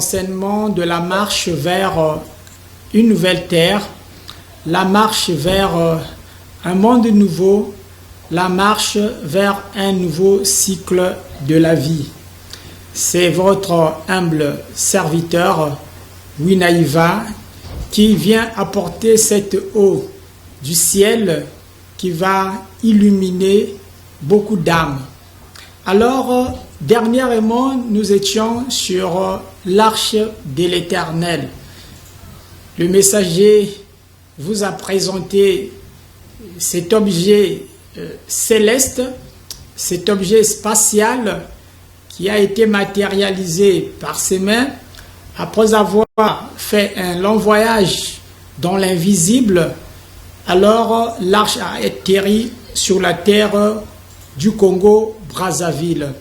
enseignements de la marche vers une nouvelle terre, la marche vers un monde nouveau, la marche vers un nouveau cycle de la vie. C'est votre humble serviteur, Winaïva, qui vient apporter cette eau du ciel qui va illuminer beaucoup d'âmes. Alors, dernièrement, nous étions sur l'arche de l'Éternel. Le messager vous a présenté cet objet céleste, cet objet spatial qui a été matérialisé par ses mains après avoir fait un long voyage dans l'invisible. Alors, l'arche a atterri sur la terre du Congo-Brazzaville.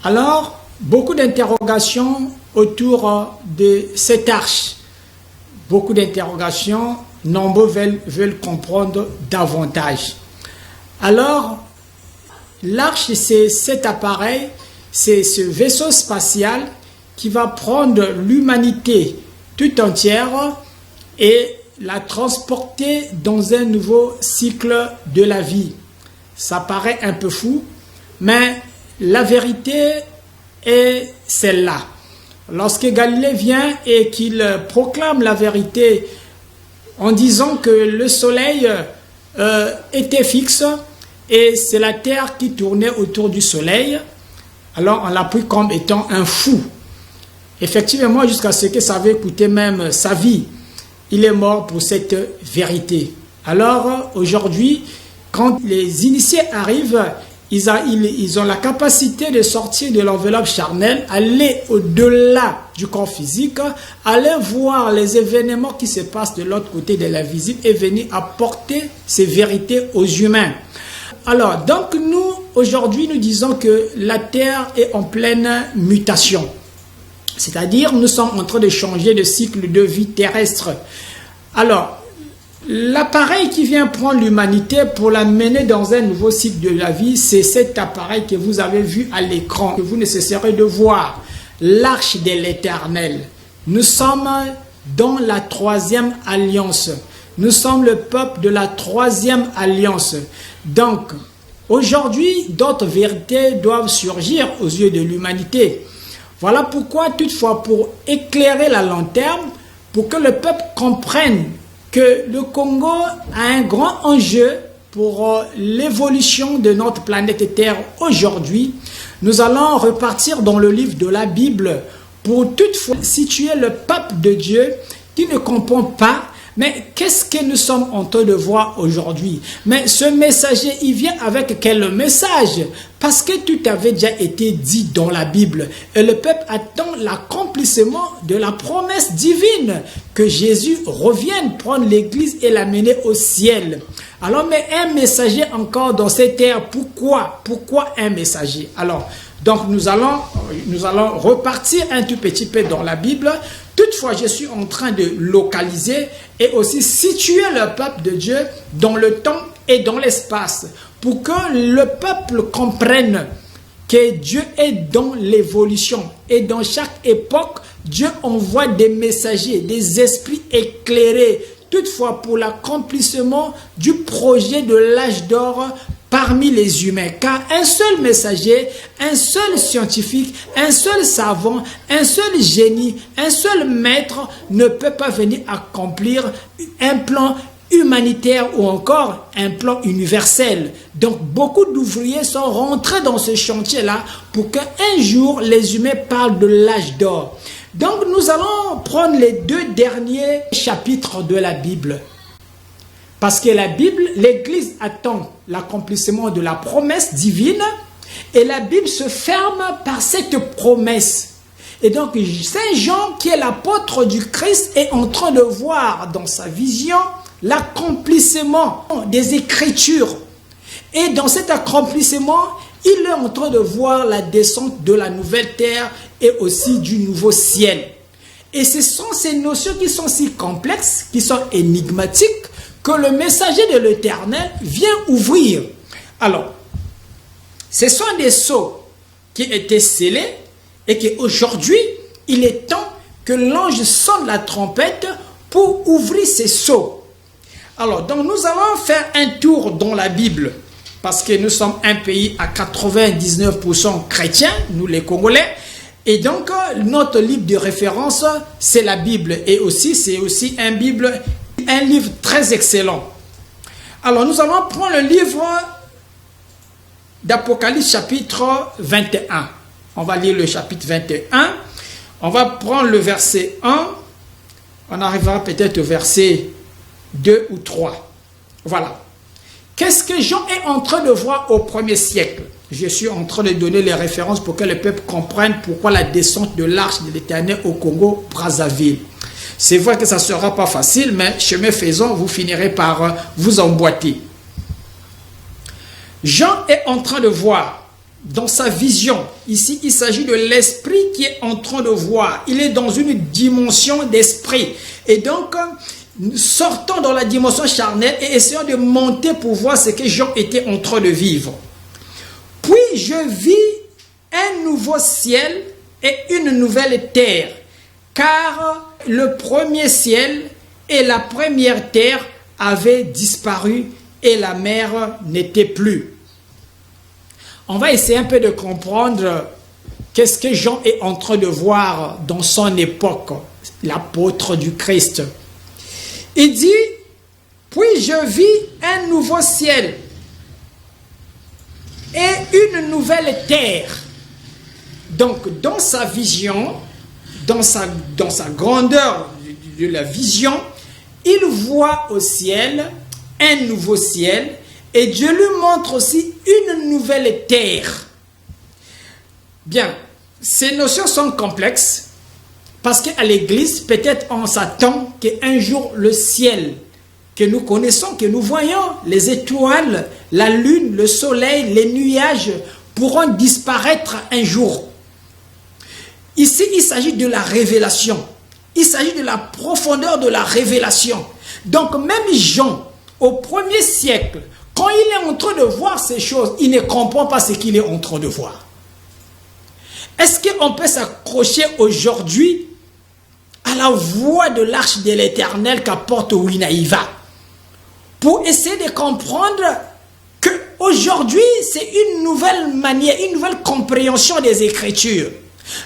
Alors, beaucoup d'interrogations autour de cette arche. Beaucoup d'interrogations, nombreux veulent comprendre davantage. Alors, l'arche, c'est cet appareil, c'est ce vaisseau spatial qui va prendre l'humanité tout entière et la transporter dans un nouveau cycle de la vie. Ça paraît un peu fou, mais la vérité est celle-là. Lorsque Galilée vient et qu'il proclame la vérité en disant que le soleil était fixe et c'est la terre qui tournait autour du soleil, alors on l'a pris comme étant un fou. Effectivement, jusqu'à ce que ça avait coûté même sa vie, il est mort pour cette vérité. Alors aujourd'hui, quand les initiés arrivent, ils ont la capacité de sortir de l'enveloppe charnelle, aller au-delà du corps physique, aller voir les événements qui se passent de l'autre côté de l'invisible et venir apporter ces vérités aux humains. Alors, donc nous, aujourd'hui, nous disons que la Terre est en pleine mutation. C'est-à-dire, nous sommes en train de changer de cycle de vie terrestre. Alors, l'appareil qui vient prendre l'humanité pour la mener dans un nouveau cycle de la vie, c'est cet appareil que vous avez vu à l'écran, que vous ne cesserez de voir, l'arche de l'Éternel. Nous sommes dans la 3e alliance. Nous sommes le peuple de la 3e alliance. Donc, aujourd'hui, d'autres vérités doivent surgir aux yeux de l'humanité. Voilà pourquoi, toutefois, pour éclairer la lanterne, pour que le peuple comprenne que le Congo a un grand enjeu pour l'évolution de notre planète Terre aujourd'hui, nous allons repartir dans le livre de la Bible pour toutefois situer le peuple de Dieu qui ne comprend pas. Mais qu'est-ce que nous sommes en train de voir aujourd'hui? Mais ce messager, il vient avec quel message? Parce que tout avait déjà été dit dans la Bible. Et le peuple attend l'accomplissement de la promesse divine que Jésus revienne prendre l'Église et l'amener au ciel. Alors, mais un messager encore dans cette terre, pourquoi? Pourquoi un messager? Alors, donc nous allons repartir un tout petit peu dans la Bible. Toutefois, je suis en train de localiser et aussi situer le peuple de Dieu dans le temps et dans l'espace pour que le peuple comprenne que Dieu est dans l'évolution et dans chaque époque, Dieu envoie des messagers, des esprits éclairés, toutefois pour l'accomplissement du projet de l'âge d'or parmi les humains, car un seul messager, un seul scientifique, un seul savant, un seul génie, un seul maître ne peut pas venir accomplir un plan humanitaire ou encore un plan universel. Donc beaucoup d'ouvriers sont rentrés dans ce chantier-là pour qu'un jour les humains parlent de l'âge d'or. Donc nous allons prendre les 2 derniers chapitres de la Bible. Parce que la Bible, l'Église attend l'accomplissement de la promesse divine et la Bible se ferme par cette promesse. Et donc, Saint Jean, qui est l'apôtre du Christ, est en train de voir dans sa vision l'accomplissement des Écritures. Et dans cet accomplissement, il est en train de voir la descente de la nouvelle terre et aussi du nouveau ciel. Et ce sont ces notions qui sont si complexes, qui sont énigmatiques, que le messager de l'Éternel vient ouvrir. Alors, ce sont des sceaux qui étaient scellés et qu'aujourd'hui, il est temps que l'ange sonne la trompette pour ouvrir ses sceaux. Alors, donc nous allons faire un tour dans la Bible, parce que nous sommes un pays à 99% chrétien, nous les Congolais, et donc notre livre de référence, c'est la Bible, et aussi c'est aussi un livre très excellent. Alors, nous allons prendre le livre d'Apocalypse chapitre 21. On va lire le chapitre 21. On va prendre le verset 1. On arrivera peut-être au verset 2 ou 3. Voilà. Qu'est-ce que Jean est en train de voir au 1er siècle? Je suis en train de donner les références pour que le peuple comprenne pourquoi la descente de l'arche de l'Éternel au Congo, Brazzaville. C'est vrai que ça ne sera pas facile, mais chemin faisant, vous finirez par vous emboîter. Jean est en train de voir dans sa vision. Ici, il s'agit de l'esprit qui est en train de voir. Il est dans une dimension d'esprit. Et donc, sortons dans la dimension charnelle et essayons de monter pour voir ce que Jean était en train de vivre. Puis je vis un nouveau ciel et une nouvelle terre, car le premier ciel et la première terre avaient disparu et la mer n'était plus. On va essayer un peu de comprendre qu'est-ce que Jean est en train de voir dans son époque, l'apôtre du Christ. Il dit, puis je vis un nouveau ciel et une nouvelle terre. Donc, dans sa vision, dans sa grandeur de la vision, il voit au ciel un nouveau ciel et Dieu lui montre aussi une nouvelle terre. Bien, ces notions sont complexes parce qu'à l'église, peut-être on s'attend qu'un jour le ciel que nous connaissons, que nous voyons, les étoiles, la lune, le soleil, les nuages pourront disparaître un jour. Ici, il s'agit de la révélation. Il s'agit de la profondeur de la révélation. Donc, même Jean, au 1er siècle, quand il est en train de voir ces choses, il ne comprend pas ce qu'il est en train de voir. Est-ce qu'on peut s'accrocher aujourd'hui à la voix de l'arche de l'Éternel qu'apporte Winaïva pour essayer de comprendre qu'aujourd'hui, c'est une nouvelle manière, une nouvelle compréhension des Écritures.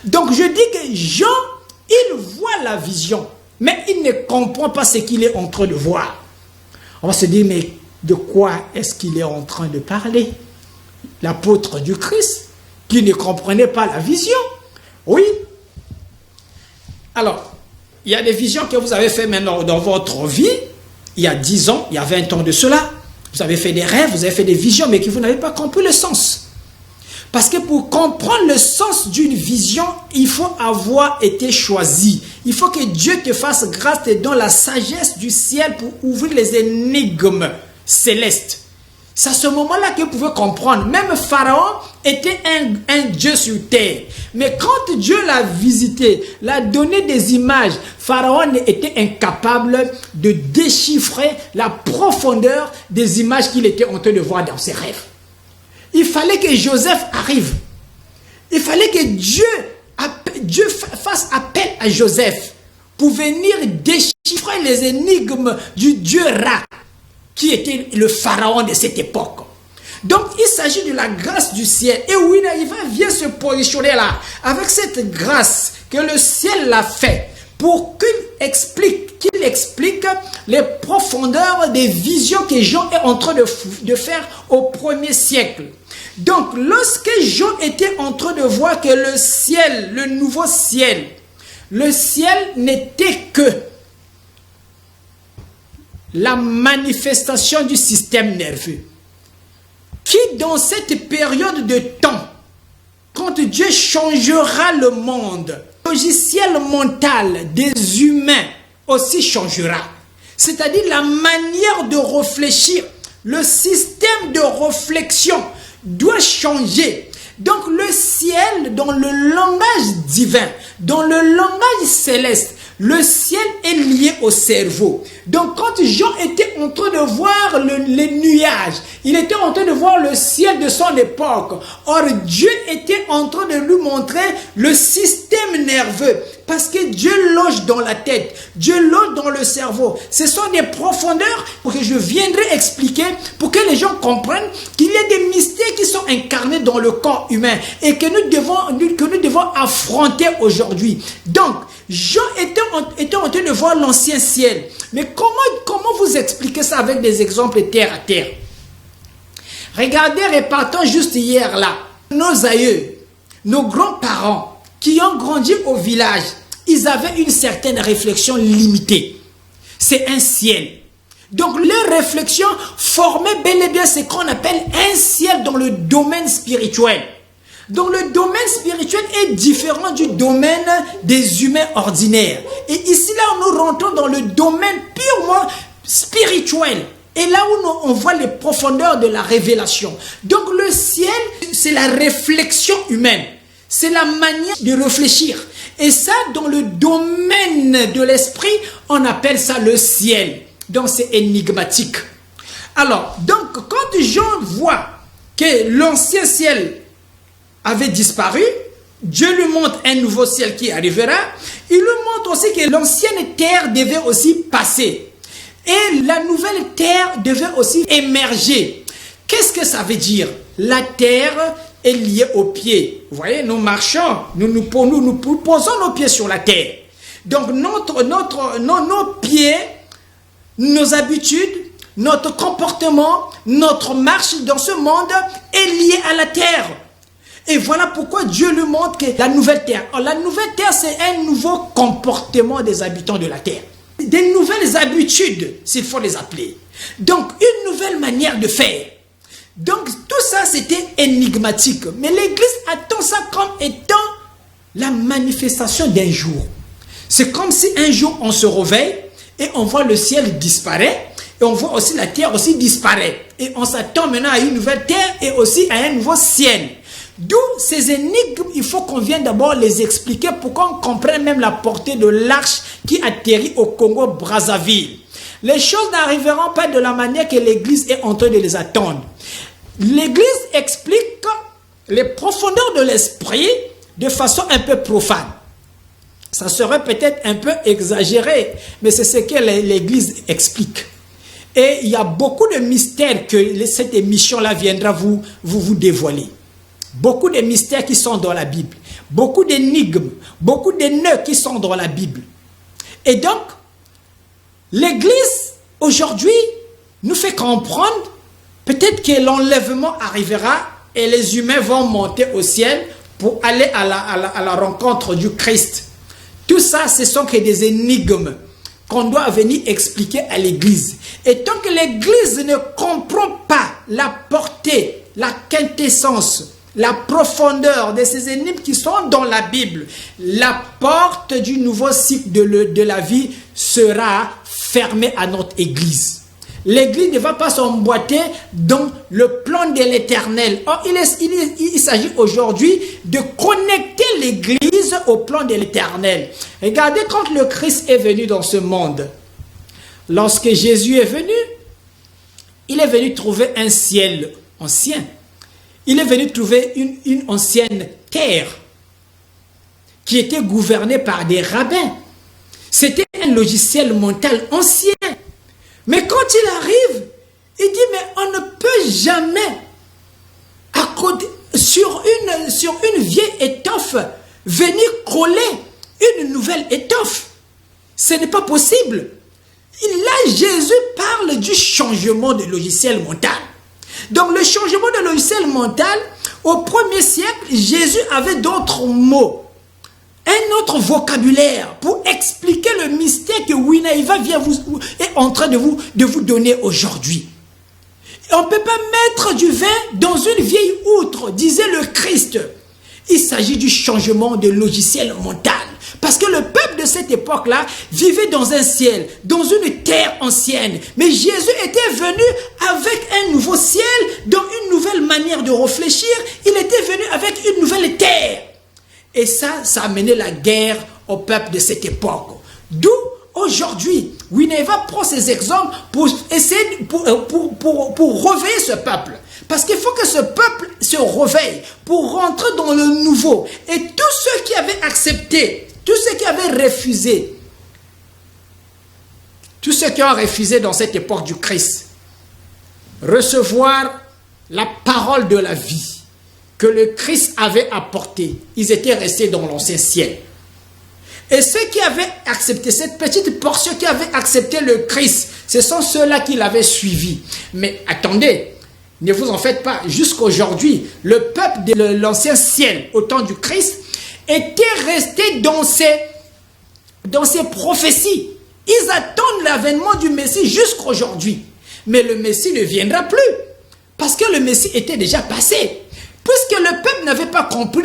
Donc, je dis que Jean, il voit la vision, mais il ne comprend pas ce qu'il est en train de voir. On va se dire, mais de quoi est-ce qu'il est en train de parler? L'apôtre du Christ, qui ne comprenait pas la vision. Oui. Alors, il y a des visions que vous avez fait maintenant dans votre vie, il y a 10 ans, il y a 20 ans de cela. Vous avez fait des rêves, vous avez fait des visions, mais que vous n'avez pas compris le sens. Parce que pour comprendre le sens d'une vision, il faut avoir été choisi. Il faut que Dieu te fasse grâce et donne la sagesse du ciel pour ouvrir les énigmes célestes. C'est à ce moment-là que vous pouvez comprendre. Même Pharaon était un Dieu sur terre. Mais quand Dieu l'a visité, l'a donné des images, Pharaon était incapable de déchiffrer la profondeur des images qu'il était en train de voir dans ses rêves. Il fallait que Joseph arrive. Il fallait que Dieu fasse appel à Joseph pour venir déchiffrer les énigmes du Dieu Ra, qui était le pharaon de cette époque. Donc, il s'agit de la grâce du ciel. Et Winaïva vient se positionner là, avec cette grâce que le ciel l'a fait, pour qu'il explique les profondeurs des visions que Jean est en train de faire au 1er siècle. Donc, lorsque Jean était en train de voir que le ciel, le nouveau ciel, le ciel n'était que la manifestation du système nerveux, qui dans cette période de temps, quand Dieu changera le monde, le logiciel mental des humains aussi changera. C'est-à-dire la manière de réfléchir, le système de réflexion doit changer. Donc le ciel, dans le langage divin, dans le langage céleste, le ciel est lié au cerveau. Donc quand Jean était en train de voir les nuages, il était en train de voir le ciel de son époque. Or Dieu était en train de lui montrer le système nerveux. Parce que Dieu loge dans la tête, Dieu loge dans le cerveau. Ce sont des profondeurs que je viendrai expliquer pour que les gens comprennent qu'il y a des mystères qui sont incarnés dans le corps humain et que nous devons affronter aujourd'hui. Donc, Jean était en train de voir l'ancien ciel. Mais comment vous expliquer ça avec des exemples terre à terre? Regardez, repartons juste hier là. Nos aïeux, nos grands-parents, qui ont grandi au village, ils avaient une certaine réflexion limitée. C'est un ciel. Donc, leur réflexion formait bel et bien ce qu'on appelle un ciel dans le domaine spirituel. Donc, le domaine spirituel est différent du domaine des humains ordinaires. Et ici, là, nous rentrons dans le domaine purement spirituel. Et là où on voit les profondeurs de la révélation. Donc, le ciel, c'est la réflexion humaine. C'est la manière de réfléchir. Et ça, dans le domaine de l'esprit, on appelle ça le ciel. Donc, c'est énigmatique. Alors, donc, quand Jean voit que l'ancien ciel avait disparu, Dieu lui montre un nouveau ciel qui arrivera. Il lui montre aussi que l'ancienne terre devait aussi passer. Et la nouvelle terre devait aussi émerger. Qu'est-ce que ça veut dire? La terre est liée aux pieds. Vous voyez, nous marchons, nous posons nos pieds sur la terre. Donc nos pieds, nos habitudes, notre comportement, notre marche dans ce monde est lié à la terre. Et voilà pourquoi Dieu lui montre que la nouvelle terre. Alors, la nouvelle terre, c'est un nouveau comportement des habitants de la terre. Des nouvelles habitudes, s'il faut les appeler. Donc, une nouvelle manière de faire. Donc, tout ça, c'était énigmatique. Mais l'Église attend ça comme étant la manifestation d'un jour. C'est comme si un jour, on se réveille et on voit le ciel disparaître et on voit aussi la terre aussi disparaître. Et on s'attend maintenant à une nouvelle terre et aussi à un nouveau ciel. D'où ces énigmes, il faut qu'on vienne d'abord les expliquer pour qu'on comprenne même la portée de l'arche qui atterrit au Congo-Brazzaville. Les choses n'arriveront pas de la manière que l'Église est en train de les attendre. L'Église explique les profondeurs de l'esprit de façon un peu profane. Ça serait peut-être un peu exagéré, mais c'est ce que l'Église explique. Et il y a beaucoup de mystères que cette émission-là viendra vous dévoiler. Beaucoup de mystères qui sont dans la Bible. Beaucoup d'énigmes, beaucoup de nœuds qui sont dans la Bible. Et donc, l'Église, aujourd'hui, nous fait comprendre peut-être que l'enlèvement arrivera et les humains vont monter au ciel pour aller à la rencontre du Christ. Tout ça, ce sont que des énigmes qu'on doit venir expliquer à l'Église. Et tant que l'Église ne comprend pas la portée, la quintessence, la profondeur de ces énigmes qui sont dans la Bible, la porte du nouveau cycle de la vie sera fermée à notre Église. L'Église ne va pas s'emboîter dans le plan de l'Éternel. Or, il s'agit aujourd'hui de connecter l'Église au plan de l'Éternel. Regardez quand le Christ est venu dans ce monde. Lorsque Jésus est venu, il est venu trouver un ciel ancien. Il est venu trouver une ancienne terre qui était gouvernée par des rabbins. C'était un logiciel mental ancien. Mais quand il arrive, il dit, mais on ne peut jamais, sur une vieille étoffe, venir coller une nouvelle étoffe. Ce n'est pas possible. Là, Jésus parle du changement de logiciel mental. Donc, le changement de logiciel mental, au 1er siècle, Jésus avait d'autres mots. Un autre vocabulaire pour expliquer le mystère que Winaïva est en train de vous donner aujourd'hui. On ne peut pas mettre du vin dans une vieille outre, disait le Christ. Il s'agit du changement de logiciel mental. Parce que le peuple de cette époque-là vivait dans un ciel, dans une terre ancienne. Mais Jésus était venu avec un nouveau ciel, dans une nouvelle manière de réfléchir. Il était venu avec une nouvelle terre. Et ça a mené la guerre au peuple de cette époque. D'où aujourd'hui, Winneva prend ces exemples pour essayer, pour réveiller ce peuple. Parce qu'il faut que ce peuple se réveille pour rentrer dans le nouveau. Et tous ceux qui avaient accepté, tous ceux qui avaient refusé, tous ceux qui ont refusé dans cette époque du Christ, recevoir la parole de la vie que le Christ avait apportée, ils étaient restés dans l'ancien ciel. Et ceux qui avaient accepté cette petite portion, qui avaient accepté le Christ, ce sont ceux-là qui l'avaient suivi. Mais attendez, ne vous en faites pas, jusqu'aujourd'hui, le peuple de l'ancien ciel, au temps du Christ, était resté dans ses prophéties. Ils attendent l'avènement du Messie jusqu'aujourd'hui. Mais le Messie ne viendra plus, parce que le Messie était déjà passé. Puisque le peuple n'avait pas compris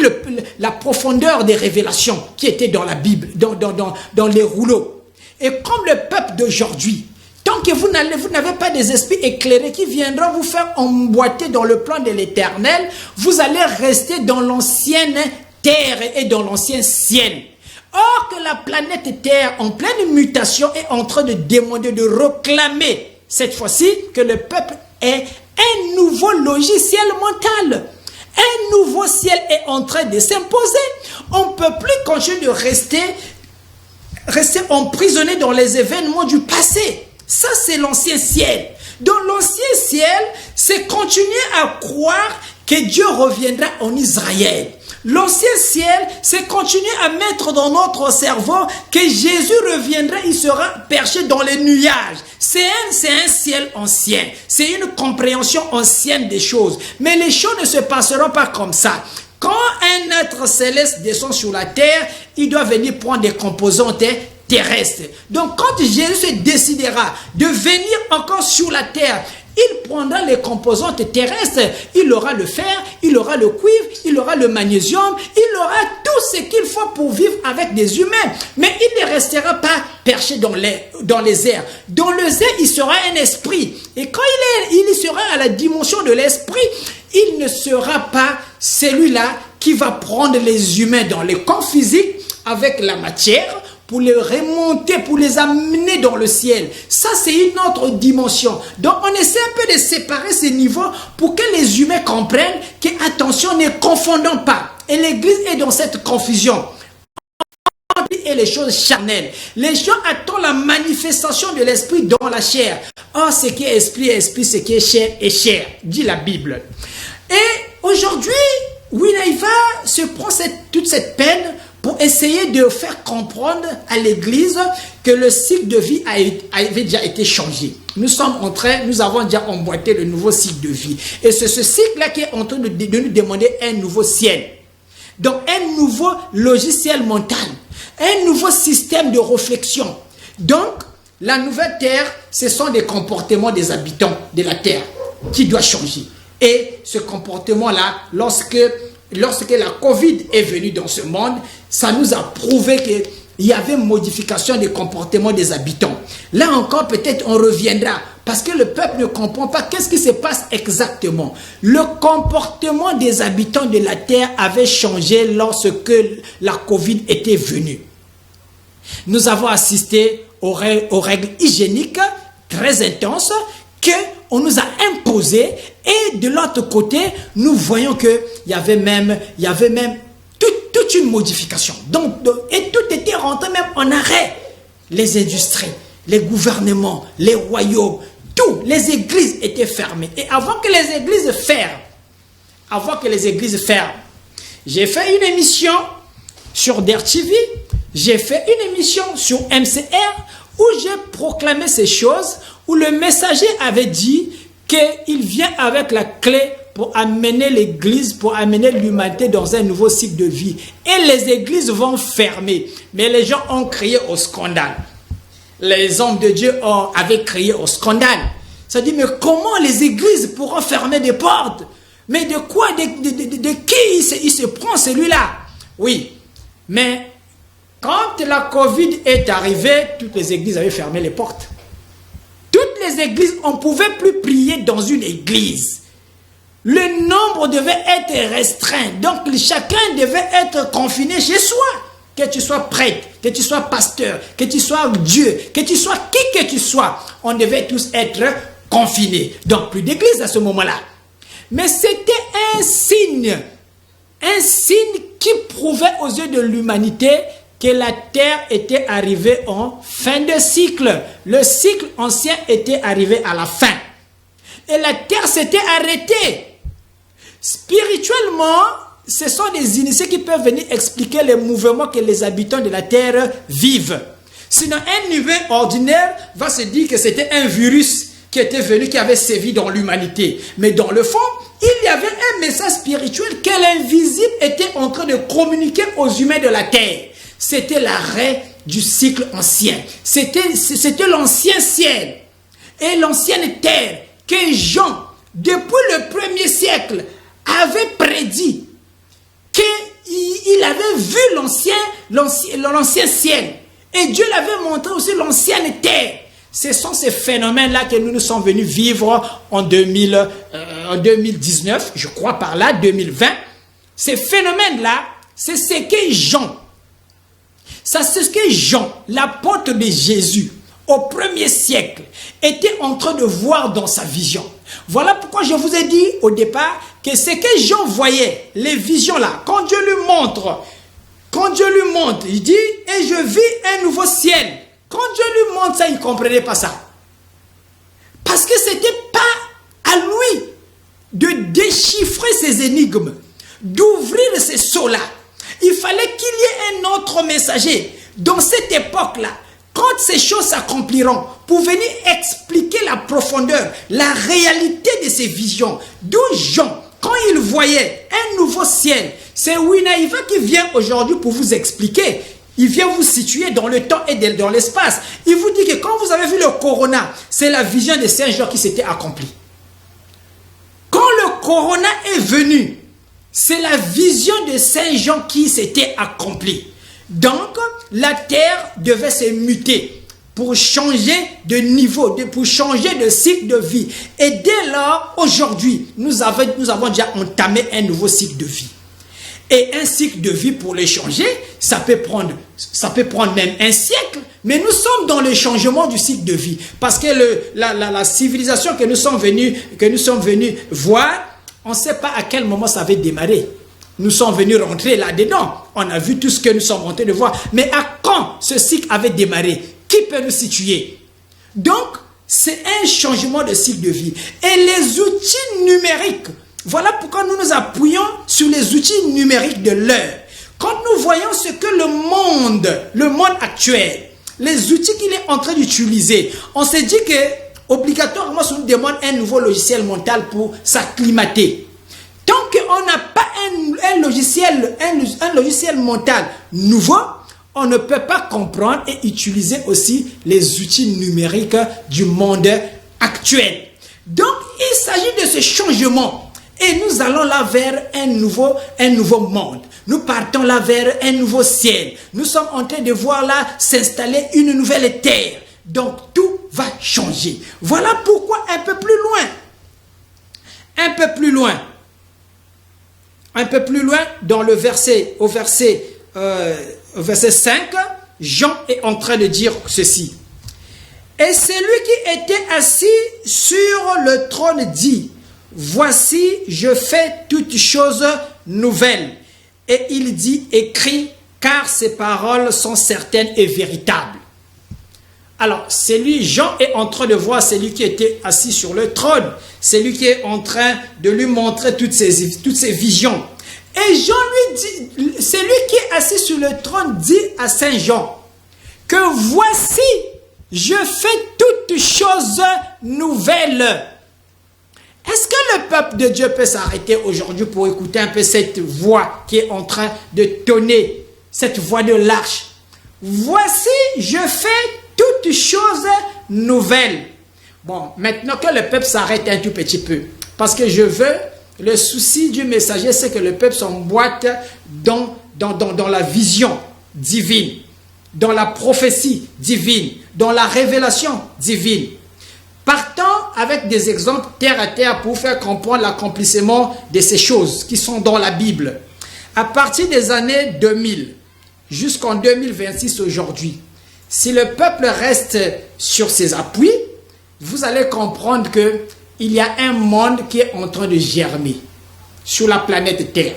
la profondeur des révélations qui étaient dans la Bible, dans les rouleaux. Et comme le peuple d'aujourd'hui, tant que vous n'avez pas des esprits éclairés qui viendront vous faire emboîter dans le plan de l'Éternel, vous allez rester dans l'ancienne terre et dans l'ancien ciel. Or que la planète Terre, en pleine mutation, est en train de demander, de réclamer, cette fois-ci, que le peuple ait un nouveau logiciel mental. Un nouveau ciel est en train de s'imposer. On ne peut plus continuer de rester emprisonné dans les événements du passé. Ça, c'est l'ancien ciel. Dans l'ancien ciel, c'est continuer à croire que Dieu reviendra en Israël. L'ancien ciel, c'est continuer à mettre dans notre cerveau que Jésus reviendra, il sera perché dans les nuages. C'est un ciel ancien. C'est une compréhension ancienne des choses. Mais les choses ne se passeront pas comme ça. Quand un être céleste descend sur la terre, il doit venir prendre des composantes terrestres. Donc quand Jésus se décidera de venir encore sur la terre, il prendra les composantes terrestres, il aura le fer, il aura le cuivre, il aura le magnésium, il aura tout ce qu'il faut pour vivre avec des humains. Mais il ne restera pas perché dans les airs. Dans les airs, il sera un esprit. Et quand il sera à la dimension de l'esprit, il ne sera pas celui-là qui va prendre les humains dans les corps physiques avec la matière, pour les remonter, pour les amener dans le ciel. Ça, c'est une autre dimension. Donc, on essaie un peu de séparer ces niveaux pour que les humains comprennent que, attention, ne confondons pas. Et l'Église est dans cette confusion. Et les choses charnelles. Les gens attendent la manifestation de l'esprit dans la chair. Oh, ce qui est esprit est esprit, ce qui est chair, dit la Bible. Et aujourd'hui, Winneva se prend toute cette peine pour essayer de faire comprendre à l'Église que le cycle de vie avait déjà été changé. Nous avons déjà emboîté le nouveau cycle de vie. Et c'est ce cycle-là qui est en train de nous demander un nouveau ciel. Donc un nouveau logiciel mental, un nouveau système de réflexion. Donc la nouvelle terre, ce sont des comportements des habitants de la terre qui doivent changer. Et ce comportement-là, lorsque la Covid est venue dans ce monde, ça nous a prouvé qu'il y avait une modification des comportements des habitants. Là encore, peut-être on reviendra, parce que le peuple ne comprend pas qu'est-ce qui se passe exactement. Le comportement des habitants de la terre avait changé lorsque la Covid était venue. Nous avons assisté aux règles hygiéniques très intenses qu'on nous a imposées, et de l'autre côté, nous voyons qu'il y avait même toute une modification. Et tout était rentré même en arrêt. Les industries, les gouvernements, les royaumes, tout, les églises étaient fermées. Et avant que les églises ferment, j'ai fait une émission sur DER TV, j'ai fait une émission sur MCR, où j'ai proclamé ces choses, où le messager avait dit qu'il vient avec la clé pour amener l'Église, pour amener l'humanité dans un nouveau cycle de vie. Et les églises vont fermer. Mais les gens ont crié au scandale. Les hommes de Dieu avaient crié au scandale. Ça dit, mais comment les églises pourront fermer des portes? Mais de quoi, de qui il se prend celui-là? Oui, mais quand la Covid est arrivée, toutes les églises avaient fermé les portes. Toutes les églises, on ne pouvait plus prier dans une église. Le nombre devait être restreint. Donc, chacun devait être confiné chez soi. que tu sois prêtre, que tu sois pasteur, que tu sois Dieu, que tu sois qui que tu sois, on devait tous être confinés. Donc plus d'église à ce moment-là. Mais c'était un signe qui prouvait aux yeux de l'humanité que la terre était arrivée en fin de cycle. Le cycle ancien était arrivé à la fin. Et la terre s'était arrêtée. Spirituellement, ce sont des initiés qui peuvent venir expliquer les mouvements que les habitants de la terre vivent. Sinon, un humain ordinaire va se dire que c'était un virus qui était venu, qui avait sévi dans l'humanité. Mais dans le fond, il y avait un message spirituel que l'invisible était en train de communiquer aux humains de la terre. C'était l'arrêt du cycle ancien. C'était l'ancien ciel et l'ancienne terre que Jean, depuis le 1er siècle, avait prédit qu'il avait vu l'ancien ciel. Et Dieu l'avait montré aussi l'ancienne terre. Ce sont ces phénomènes-là que nous sommes venus vivre en 2019, je crois par là, 2020. Ces phénomènes-là, c'est ce que Jean, l'apôtre de Jésus, au 1er siècle, était en train de voir dans sa vision. Voilà pourquoi je vous ai dit au départ que ce que Jean voyait, les visions-là, quand Dieu lui montre, il dit, et je vis un nouveau ciel. Quand Dieu lui montre ça, il ne comprenait pas ça. Parce que ce n'était pas à lui de déchiffrer ces énigmes, d'ouvrir ces sceaux-là. Il fallait qu'il y ait un autre messager dans cette époque-là, quand ces choses s'accompliront, pour venir expliquer la profondeur, la réalité de ces visions. D'où Jean, quand il voyait un nouveau ciel, c'est Winaïva qui vient aujourd'hui pour vous expliquer. Il vient vous situer dans le temps et dans l'espace. Il vous dit que quand vous avez vu le corona, c'est la vision de Saint Jean qui s'était accomplie. Quand le corona est venu, c'est la vision de Saint Jean qui s'était accomplie. Donc, la terre devait se muter pour changer de niveau, pour changer de cycle de vie. Et dès lors, aujourd'hui, nous avons déjà entamé un nouveau cycle de vie. Et un cycle de vie, pour le changer, ça peut prendre même un siècle, mais nous sommes dans le changement du cycle de vie. Parce que la civilisation que nous sommes venus voir, on ne sait pas à quel moment ça avait démarré. Nous sommes venus rentrer là-dedans. On a vu tout ce que nous sommes en train de voir. Mais à quand ce cycle avait démarré? Qui peut nous situer? Donc, c'est un changement de cycle de vie. Et les outils numériques, voilà pourquoi nous nous appuyons sur les outils numériques de l'heure. Quand nous voyons ce que le monde actuel, les outils qu'il est en train d'utiliser, on s'est dit que obligatoirement, ça nous demande un nouveau logiciel mental pour s'acclimater. Tant qu'on n'a pas un logiciel mental nouveau, on ne peut pas comprendre et utiliser aussi les outils numériques du monde actuel. Donc, il s'agit de ce changement. Et nous allons là vers un nouveau monde. Nous partons là vers un nouveau ciel. Nous sommes en train de voir là s'installer une nouvelle terre. Donc tout va changer. Voilà pourquoi un peu plus loin, dans le verset, au verset 5, Jean est en train de dire ceci. Et celui qui était assis sur le trône dit, voici, je fais toutes choses nouvelles. Et il dit, écris, car ces paroles sont certaines et véritables. Alors, Jean est en train de voir celui qui était assis sur le trône. C'est lui qui est en train de lui montrer toutes ces visions. Et Jean lui dit, celui qui est assis sur le trône dit à Saint Jean, que voici, je fais toutes choses nouvelles. Est-ce que le peuple de Dieu peut s'arrêter aujourd'hui pour écouter un peu cette voix qui est en train de tonner, cette voix de l'arche? Voici, je fais toutes choses nouvelles. Bon, maintenant que le peuple s'arrête un tout petit peu, parce que le souci du messager, c'est que le peuple s'emboîte dans la vision divine, dans la prophétie divine, dans la révélation divine. Partons avec des exemples terre à terre pour faire comprendre l'accomplissement de ces choses qui sont dans la Bible. À partir des années 2000, jusqu'en 2026 aujourd'hui, si le peuple reste sur ses appuis, vous allez comprendre que il y a un monde qui est en train de germer sur la planète Terre.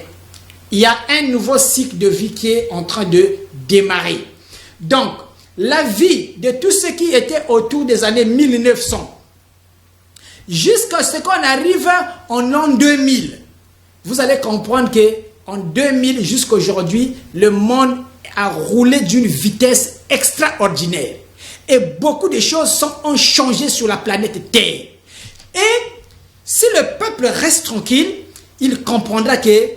Il y a un nouveau cycle de vie qui est en train de démarrer. Donc, la vie de tous ceux qui étaient autour des années 1900, jusqu'à ce qu'on arrive en l'an 2000, vous allez comprendre qu'en 2000 jusqu'à aujourd'hui, le monde a roulé d'une vitesse extraordinaire. Et beaucoup de choses ont changé sur la planète Terre. Et si le peuple reste tranquille, il comprendra que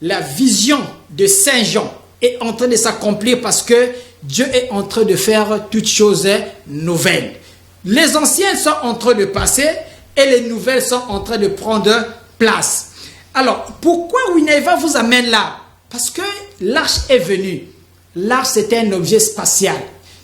la vision de Saint Jean est en train de s'accomplir parce que Dieu est en train de faire toutes choses nouvelles. Les anciennes sont en train de passer et les nouvelles sont en train de prendre place. Alors, pourquoi Winneba vous amène là? Parce que l'arche est venue. L'arche, c'était un objet spatial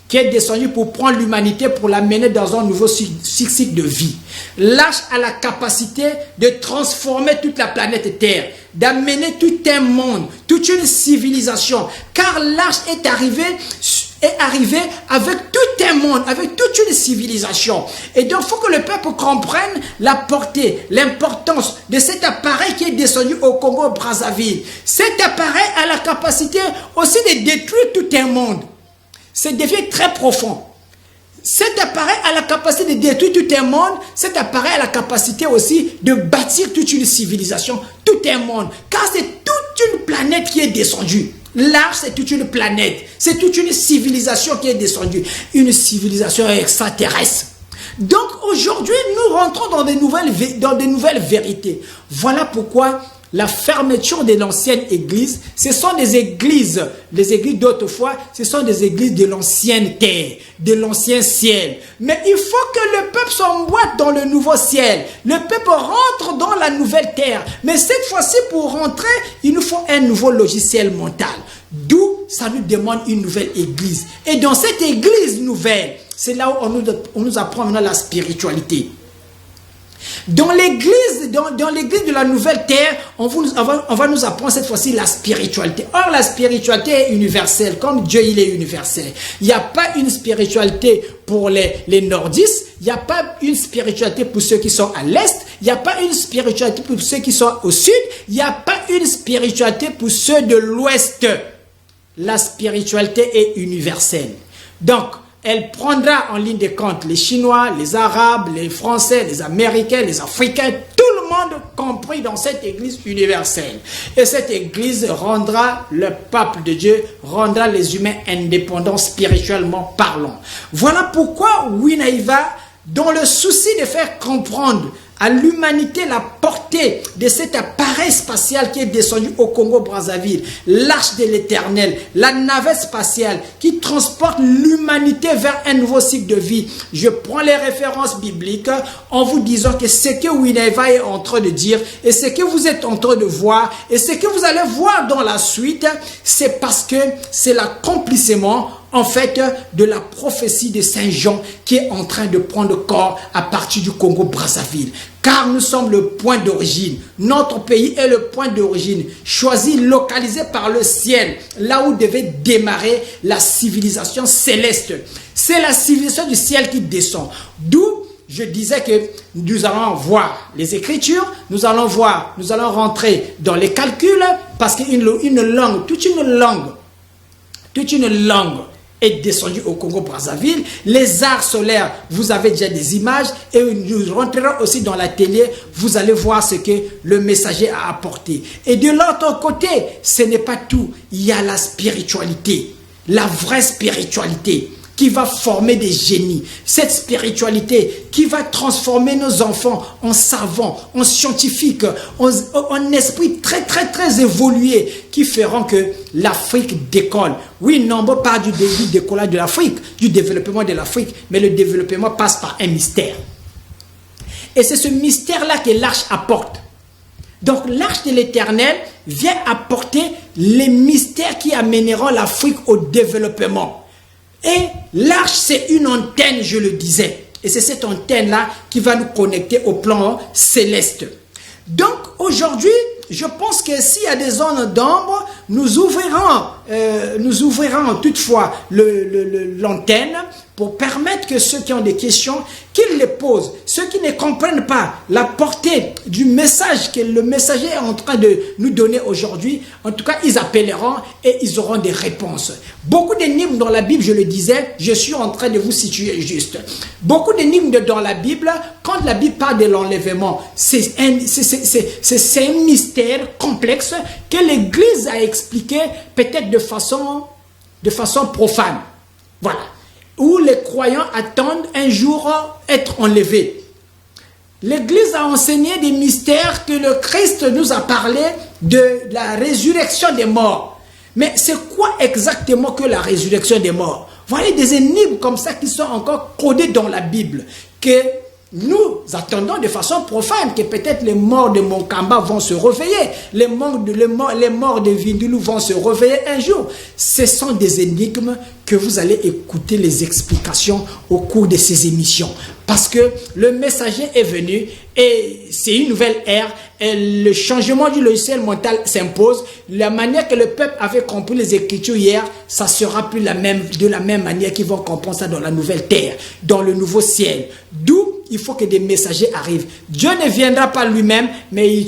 qui est descendu pour prendre l'humanité, pour l'amener dans un nouveau cycle de vie. L'arche a la capacité de transformer toute la planète Terre, d'amener tout un monde, toute une civilisation. Car l'arche est arrivée avec tout un monde, avec toute une civilisation. Et donc, il faut que le peuple comprenne la portée, l'importance de cet appareil qui est descendu au Congo-Brazzaville. Cet appareil a la capacité aussi de détruire tout un monde. C'est devient très profond. Cet appareil a la capacité de détruire tout un monde. Cet appareil a la capacité aussi de bâtir toute une civilisation, tout un monde. Car c'est toute une planète qui est descendue. L'arche, c'est toute une planète. C'est toute une civilisation qui est descendue. Une civilisation extraterrestre. Donc aujourd'hui, nous rentrons dans de nouvelles vérités. Voilà pourquoi la fermeture de l'ancienne église, ce sont les églises d'autrefois, ce sont des églises de l'ancienne terre, de l'ancien ciel. Mais il faut que le peuple s'emboîte dans le nouveau ciel. Le peuple rentre dans la nouvelle terre. Mais cette fois-ci, pour rentrer, il nous faut un nouveau logiciel mental. D'où ça nous demande une nouvelle église. Et dans cette église nouvelle, c'est là où on nous apprend maintenant la spiritualité. Dans l'église de la nouvelle terre, on va nous apprendre cette fois-ci la spiritualité. Or, la spiritualité est universelle, comme Dieu il est universel. Il n'y a pas une spiritualité pour les nordistes, il n'y a pas une spiritualité pour ceux qui sont à l'est, il n'y a pas une spiritualité pour ceux qui sont au sud, il n'y a pas une spiritualité pour ceux de l'ouest. La spiritualité est universelle. Donc, elle prendra en ligne de compte les Chinois, les Arabes, les Français, les Américains, les Africains, tout le monde compris dans cette église universelle. Et cette église rendra le peuple de Dieu, rendra les humains indépendants spirituellement parlant. Voilà pourquoi Winneba, dans le souci de faire comprendre à l'humanité la portée de cet appareil spatial qui est descendu au Congo-Brazzaville, l'arche de l'éternel, la navette spatiale qui transporte l'humanité vers un nouveau cycle de vie. Je prends les références bibliques en vous disant que ce que Winneba est en train de dire et ce que vous êtes en train de voir et ce que vous allez voir dans la suite, c'est parce que c'est l'accomplissement en fait de la prophétie de Saint Jean qui est en train de prendre corps à partir du Congo-Brazzaville. Car nous sommes le point d'origine. Notre pays est le point d'origine, choisi, localisé par le ciel, là où devait démarrer la civilisation céleste. C'est la civilisation du ciel qui descend. D'où je disais que nous allons voir les Écritures, nous allons rentrer dans les calculs, parce qu'une langue, toute une langue est descendu au Congo-Brazzaville. Les arts solaires, vous avez déjà des images et nous rentrerons aussi dans la télé. Vous allez voir ce que le messager a apporté. Et de l'autre côté, ce n'est pas tout. Il y a la spiritualité, la vraie spiritualité qui va former des génies. Cette spiritualité qui va transformer nos enfants en savants, en scientifiques, en esprits très évolués qui feront que l'Afrique décolle. Oui, non, on parle du décollage de l'Afrique, du développement de l'Afrique, mais le développement passe par un mystère. Et c'est ce mystère-là que l'arche apporte. Donc l'arche de l'Éternel vient apporter les mystères qui amèneront l'Afrique au développement. Et l'arche, c'est une antenne, je le disais. Et c'est cette antenne-là qui va nous connecter au plan céleste. Donc, aujourd'hui, je pense que s'il y a des zones d'ombre, nous ouvrirons nous ouvrirons toutefois l'antenne pour permettre que ceux qui ont des questions, qu'ils les posent. Ceux qui ne comprennent pas la portée du message que le messager est en train de nous donner aujourd'hui, en tout cas, ils appelleront et ils auront des réponses. Beaucoup d'énigmes dans la Bible, je le disais, je suis en train de vous situer juste. Beaucoup d'énigmes dans la Bible, quand la Bible parle de l'enlèvement, c'est un mystère complexe que l'Église a expliqué peut-être de façon profane. Voilà. Où les croyants attendent un jour être enlevés. L'Église a enseigné des mystères que le Christ nous a parlé de la résurrection des morts. Mais c'est quoi exactement que la résurrection des morts? Voilà des énigmes comme ça qui sont encore codées dans la Bible, que nous attendons de façon profane, que peut-être les morts de Monkamba vont se réveiller, les morts de Vindulu vont se réveiller un jour. Ce sont des énigmes que vous allez écouter les explications au cours de ces émissions. Parce que le messager est venu et c'est une nouvelle ère. Et le changement du logiciel mental s'impose. La manière que le peuple avait compris les Écritures hier, ça sera plus de la même manière qu'ils vont comprendre ça dans la nouvelle terre, dans le nouveau ciel. D'où il faut que des messagers arrivent. Dieu ne viendra pas lui-même, mais il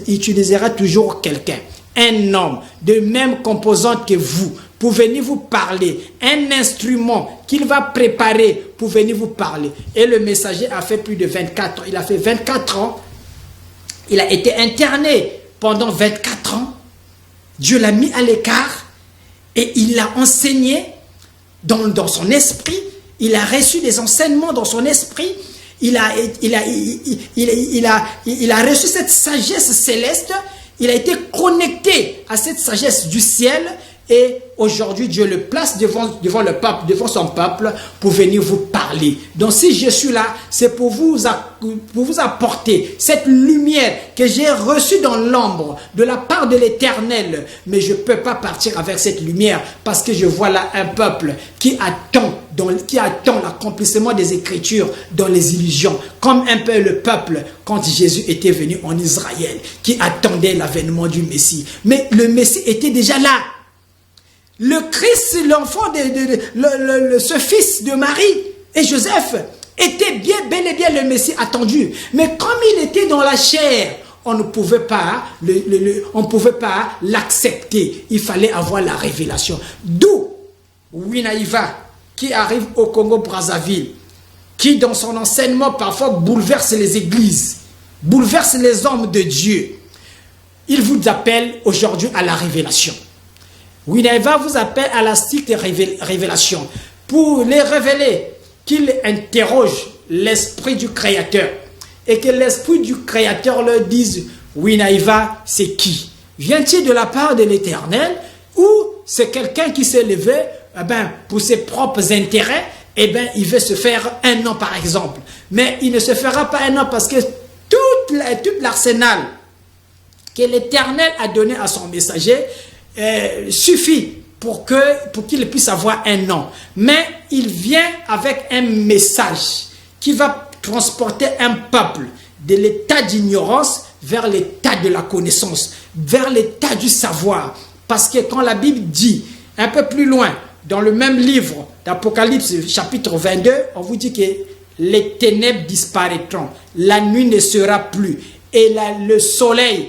utilisera toujours quelqu'un. Un homme de même composante que vous, pour venir vous parler. Un instrument qu'il va préparer pour venir vous parler. Et le messager a fait plus de 24 ans. Il a fait 24 ans. Il a été interné pendant 24 ans. Dieu l'a mis à l'écart et il l'a enseigné dans son esprit. Il a reçu des enseignements dans son esprit. Il a reçu cette sagesse céleste. Il a été connecté à cette sagesse du ciel. Et aujourd'hui, Dieu le place devant le peuple, devant son peuple, pour venir vous parler. Donc si je suis là, c'est pour vous apporter cette lumière que j'ai reçue dans l'ombre de la part de l'Éternel. Mais je ne peux pas partir avec cette lumière parce que je vois là un peuple qui attend l'accomplissement des Écritures dans les illusions. Comme un peu le peuple quand Jésus était venu en Israël, qui attendait l'avènement du Messie. Mais le Messie était déjà là. Le Christ, l'enfant, ce fils de Marie et Joseph, était bel et bien le Messie attendu. Mais comme il était dans la chair, on ne pouvait pas l'accepter. Il fallait avoir la révélation. D'où Winaïva, qui arrive au Congo-Brazzaville, qui dans son enseignement parfois bouleverse les églises, bouleverse les hommes de Dieu. Il vous appelle aujourd'hui à la révélation. Winaïva vous appelle à la stricte révélation pour les révéler, qu'il interroge l'esprit du Créateur et que l'esprit du Créateur leur dise: Winaïva, c'est qui? Vient-il de la part de l'Éternel ou c'est quelqu'un qui s'est levé pour ses propres intérêts? Il veut se faire un nom par exemple. Mais il ne se fera pas un nom parce que tout l'arsenal que l'Éternel a donné à son messager suffit pour qu'il puisse avoir un nom. Mais il vient avec un message qui va transporter un peuple de l'état d'ignorance vers l'état de la connaissance, vers l'état du savoir. Parce que quand la Bible dit, un peu plus loin, dans le même livre d'Apocalypse, chapitre 22, on vous dit que les ténèbres disparaîtront, la nuit ne sera plus, et le soleil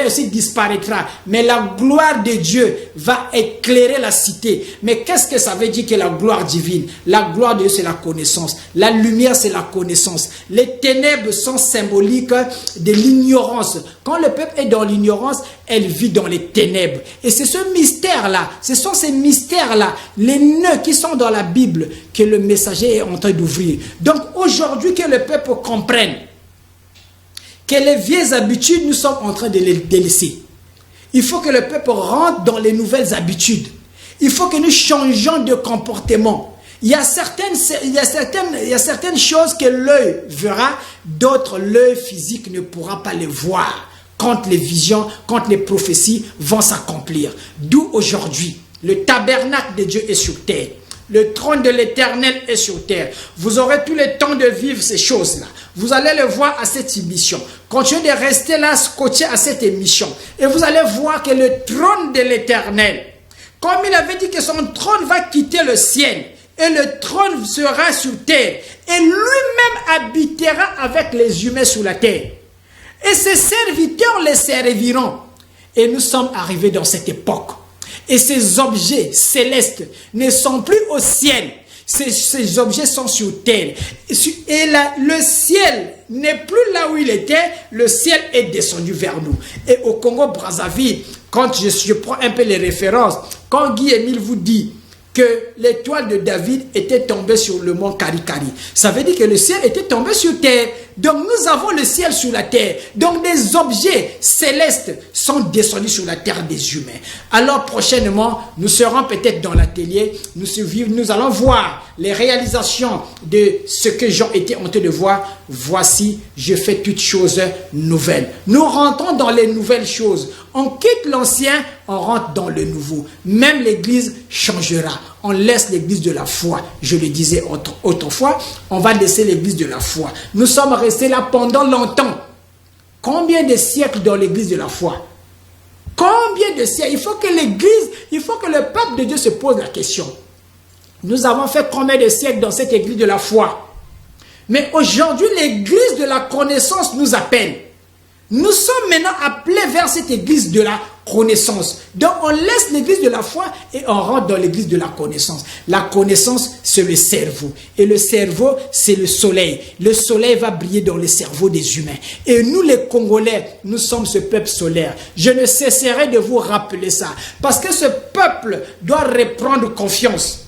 aussi disparaîtra, mais la gloire de Dieu va éclairer la cité. Mais qu'est-ce que ça veut dire que la gloire divine? La gloire de Dieu, c'est la connaissance. La lumière, c'est la connaissance. Les ténèbres sont symboliques de l'ignorance. Quand le peuple est dans l'ignorance, elle vit dans les ténèbres. Et c'est ce mystère-là, ce sont ces mystères-là, les nœuds qui sont dans la Bible, que le messager est en train d'ouvrir. Donc aujourd'hui, que le peuple comprenne que les vieilles habitudes, nous sommes en train de les délaisser. Il faut que le peuple rentre dans les nouvelles habitudes. Il faut que nous changeons de comportement. Il y a certaines choses que l'œil verra, d'autres l'œil physique ne pourra pas les voir quand les visions, quand les prophéties vont s'accomplir. D'où aujourd'hui, le tabernacle de Dieu est sur terre. Le trône de l'Éternel est sur terre. Vous aurez tout le temps de vivre ces choses-là. Vous allez le voir à cette émission. Continuez de rester là, scotché à cette émission. Et vous allez voir que le trône de l'Éternel, comme il avait dit que son trône va quitter le ciel, et le trône sera sur terre, et lui-même habitera avec les humains sur la terre. Et ses serviteurs les serviront. Et nous sommes arrivés dans cette époque. Et ces objets célestes ne sont plus au ciel. Ces objets sont sur terre. Et le ciel n'est plus là où il était. Le ciel est descendu vers nous. Et au Congo-Brazzaville, quand je prends un peu les références, quand Guy-Émile vous dit que l'étoile de David était tombée sur le mont Karikari, ça veut dire que le ciel était tombé sur terre. Donc nous avons le ciel sur la terre. Donc des objets célestes sont descendus sur la terre des humains. Alors prochainement, nous serons peut-être dans l'atelier. Nous allons voir les réalisations de ce que Jean était en train de voir. Voici, je fais toutes choses nouvelles. Nous rentrons dans les nouvelles choses. On quitte l'ancien, on rentre dans le nouveau. Même l'église changera. On laisse l'église de la foi. Je le disais autrefois, on va laisser l'église de la foi. Nous sommes restés là pendant longtemps. Combien de siècles dans l'église de la foi? Combien de siècles? Il faut que l'église, il faut que le peuple de Dieu se pose la question. Nous avons fait combien de siècles dans cette église de la foi? Mais aujourd'hui, l'église de la connaissance nous appelle. Nous sommes maintenant appelés vers cette église de la connaissance. Donc on laisse l'église de la foi et on rentre dans l'église de la connaissance. La connaissance, c'est le cerveau. Et le cerveau, c'est le soleil. Le soleil va briller dans le cerveau des humains. Et nous les Congolais, nous sommes ce peuple solaire. Je ne cesserai de vous rappeler ça. Parce que ce peuple doit reprendre confiance.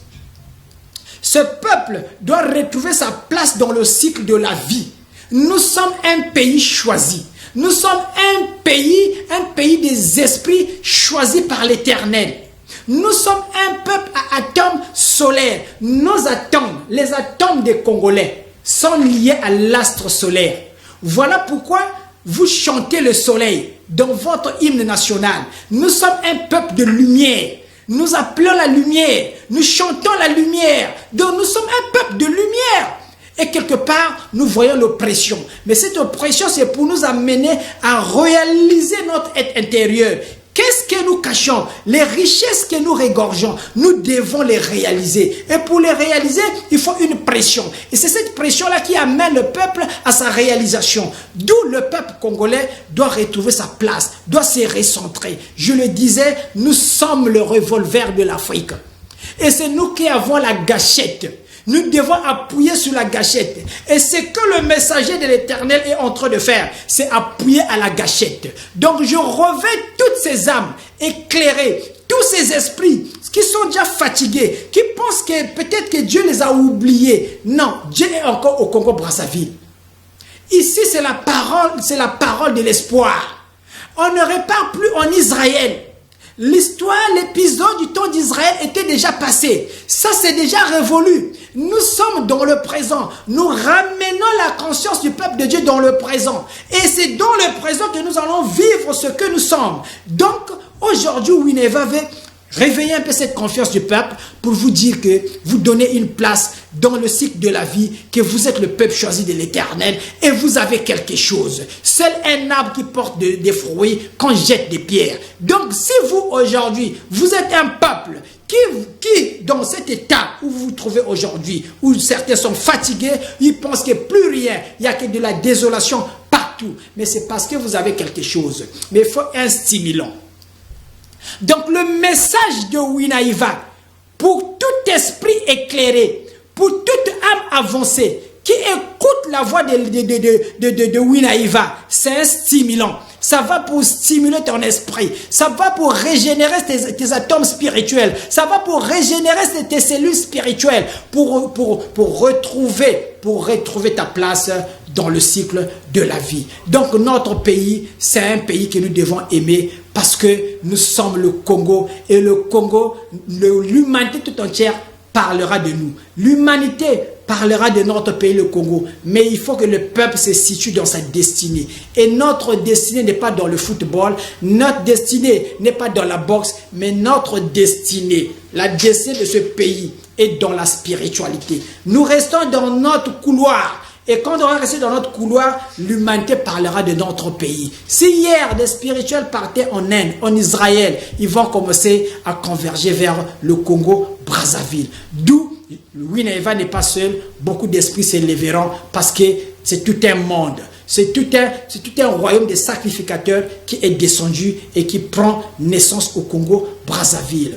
Ce peuple doit retrouver sa place dans le cycle de la vie. Nous sommes un pays choisi. Nous sommes un pays des esprits choisis par l'Éternel. Nous sommes un peuple à atomes solaires. Nos atomes, les atomes des Congolais, sont liés à l'astre solaire. Voilà pourquoi vous chantez le soleil dans votre hymne national. Nous sommes un peuple de lumière. Nous appelons la lumière. Nous chantons la lumière. Donc nous sommes un peuple de lumière. Et quelque part, nous voyons l'oppression. Mais cette oppression, c'est pour nous amener à réaliser notre être intérieur. Qu'est-ce que nous cachons? Les richesses que nous regorgeons, nous devons les réaliser. Et pour les réaliser, il faut une pression. Et c'est cette pression-là qui amène le peuple à sa réalisation. D'où le peuple congolais doit retrouver sa place, doit se recentrer. Je le disais, nous sommes le revolver de l'Afrique. Et c'est nous qui avons la gâchette. Nous devons appuyer sur la gâchette. Et ce que le messager de l'Éternel est en train de faire, c'est appuyer à la gâchette. Donc je revais toutes ces âmes éclairées, tous ces esprits qui sont déjà fatigués, qui pensent que peut-être que Dieu les a oubliés. Non, Dieu est encore au Congo-Brazzaville. Ici, c'est la parole de l'espoir. On ne repart plus en Israël. L'histoire, l'épisode du temps d'Israël était déjà passé. Ça, c'est déjà révolu. Nous sommes dans le présent. Nous ramenons la conscience du peuple de Dieu dans le présent. Et c'est dans le présent que nous allons vivre ce que nous sommes. Donc, aujourd'hui, Winneba va réveiller un peu cette confiance du peuple pour vous dire que vous donnez une place dans le cycle de la vie, que vous êtes le peuple choisi de l'Éternel et vous avez quelque chose. Seul un arbre qui porte des fruits qu'on jette des pierres. Donc si vous aujourd'hui, vous êtes un peuple qui dans cet état où vous vous trouvez aujourd'hui, où certains sont fatigués, ils pensent qu'il n'y a plus rien, il n'y a que de la désolation partout. Mais c'est parce que vous avez quelque chose. Mais il faut un stimulant. Donc le message de Winneba, pour tout esprit éclairé, pour toute âme avancée, qui écoute la voix de Winneba, c'est un stimulant. Ça va pour stimuler ton esprit. Ça va pour régénérer tes atomes spirituels. Ça va pour régénérer tes cellules spirituelles. Pour retrouver ta place dans le cycle de la vie. Donc notre pays, c'est un pays que nous devons aimer parce que nous sommes le Congo. Et le Congo, l'humanité tout entière parlera de nous. L'humanité parlera de notre pays, le Congo. Mais il faut que le peuple se situe dans sa destinée. Et notre destinée n'est pas dans le football. Notre destinée n'est pas dans la boxe. Mais notre destinée, la destinée de ce pays est dans la spiritualité. Nous restons dans notre couloir. Et quand on va rester dans notre couloir, l'humanité parlera de notre pays. Si hier, des spirituels partaient en Inde, en Israël, ils vont commencer à converger vers le Congo, Brazzaville. D'où Winneba n'est pas seul, beaucoup d'esprits s'élèveront parce que c'est tout un monde. C'est tout un royaume de sacrificateurs qui est descendu et qui prend naissance au Congo, Brazzaville.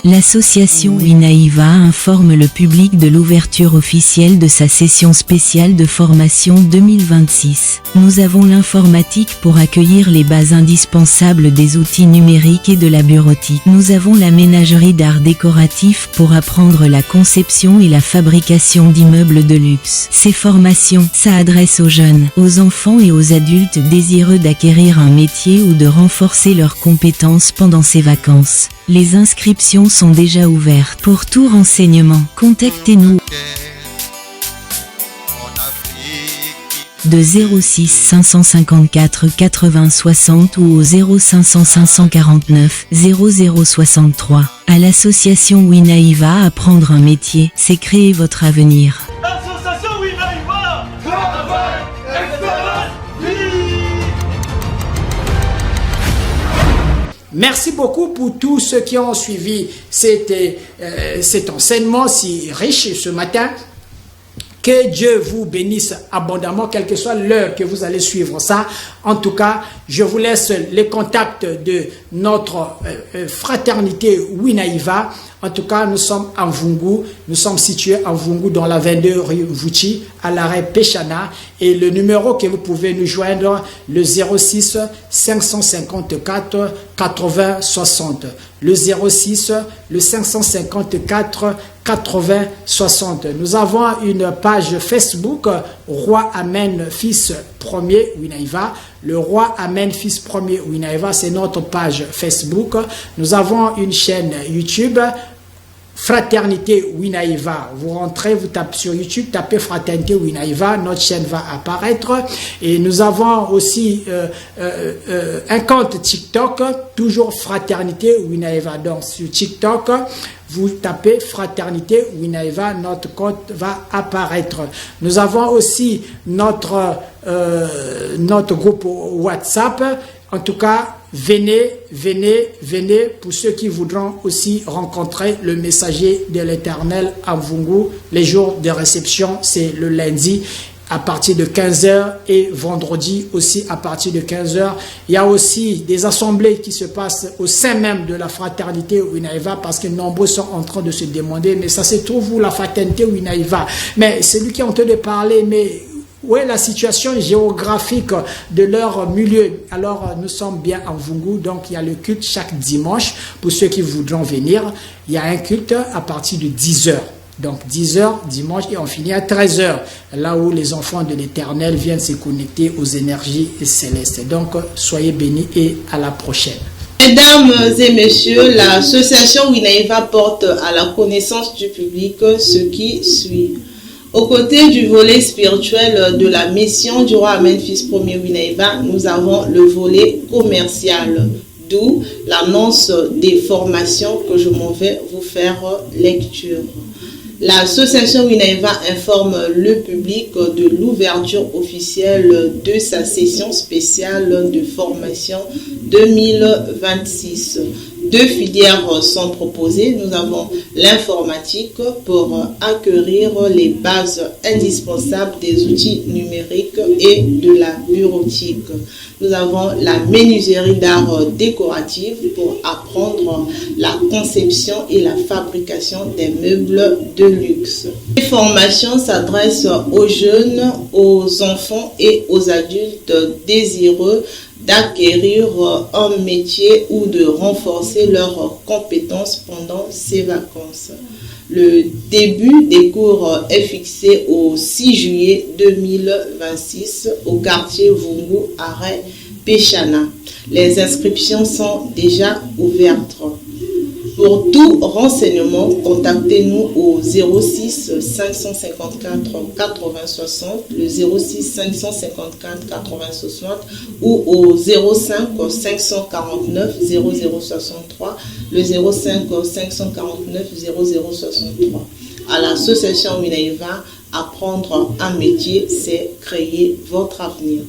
L'association Winaïva informe le public de l'ouverture officielle de sa session spéciale de formation 2026. Nous avons l'informatique pour accueillir les bases indispensables des outils numériques et de la bureautique. Nous avons la ménagerie d'art décoratif pour apprendre la conception et la fabrication d'immeubles de luxe. Ces formations s'adressent aux jeunes, aux enfants et aux adultes désireux d'acquérir un métier ou de renforcer leurs compétences pendant ces vacances. Les inscriptions sont déjà ouvertes. Pour tout renseignement, contactez-nous de 06 554 80 60 ou au 0500 549 0063. À l'association Winaïva, apprendre un métier, c'est créer votre avenir. L'association Winaïva, travail, excellence, Merci beaucoup pour tous ceux qui ont suivi cet enseignement si riche ce matin. Que Dieu vous bénisse abondamment, quelle que soit l'heure que vous allez suivre ça. En tout cas, je vous laisse les contacts de notre fraternité Winaïva. En tout cas, nous sommes à Mvungu. Nous sommes situés à Mvungu dans la 22 rue Mvuchi, à l'arrêt Péchana. Et le numéro que vous pouvez nous joindre, le 06 554 80 60. Le 06, le 554 80 60. Nous avons une page Facebook, Roi Amen Fils Premier Winaïva. Le Roi Amen Fils Premier Winaïva, c'est notre page Facebook. Nous avons une chaîne YouTube, Fraternité Winaïva. Vous rentrez, vous tapez sur YouTube, tapez Fraternité Winaïva, notre chaîne va apparaître. Et nous avons aussi un compte TikTok, toujours Fraternité Winaïva. Donc sur TikTok, vous tapez Fraternité Winaïva, notre compte va apparaître. Nous avons aussi notre groupe WhatsApp. En tout cas, venez pour ceux qui voudront aussi rencontrer le messager de l'Éternel à Mvungu. Les jours de réception, c'est le lundi à partir de 15h et vendredi aussi à partir de 15h. Il y a aussi des assemblées qui se passent au sein même de la fraternité Winaïva parce que nombreux sont en train de se demander, mais ça se trouve où la fraternité Winaïva? Mais celui qui est en train de parler, mais où est la situation géographique de leur milieu? Alors, nous sommes bien en Mvungu, donc il y a le culte chaque dimanche. Pour ceux qui voudront venir, il y a un culte à partir de 10h. Donc 10h dimanche et on finit à 13h, là où les enfants de l'Éternel viennent se connecter aux énergies célestes. Donc, soyez bénis et à la prochaine. Mesdames et messieurs, l'association Winaïva porte à la connaissance du public ce qui suit. Aux côtés du volet spirituel de la mission du Roi Amen Fils Premier Winaïva, nous avons le volet commercial, d'où l'annonce des formations que je m'en vais vous faire lecture. L'association Winaïva informe le public de l'ouverture officielle de sa session spéciale de formation 2026. Deux filières sont proposées. Nous avons l'informatique pour acquérir les bases indispensables des outils numériques et de la bureautique. Nous avons la menuiserie d'art décoratif pour apprendre la conception et la fabrication des meubles de luxe. Les formations s'adressent aux jeunes, aux enfants et aux adultes désireux d'acquérir un métier ou de renforcer leurs compétences pendant ces vacances. Le début des cours est fixé au 6 juillet 2026 au quartier Mvungu, arrêt Péchana. Les inscriptions sont déjà ouvertes. Pour tout renseignement, contactez-nous au 06 554 80 60, le 06 554 80 60 ou au 05 549 0063, le 05 549 0063. À l'association Winaïva, apprendre un métier, c'est créer votre avenir.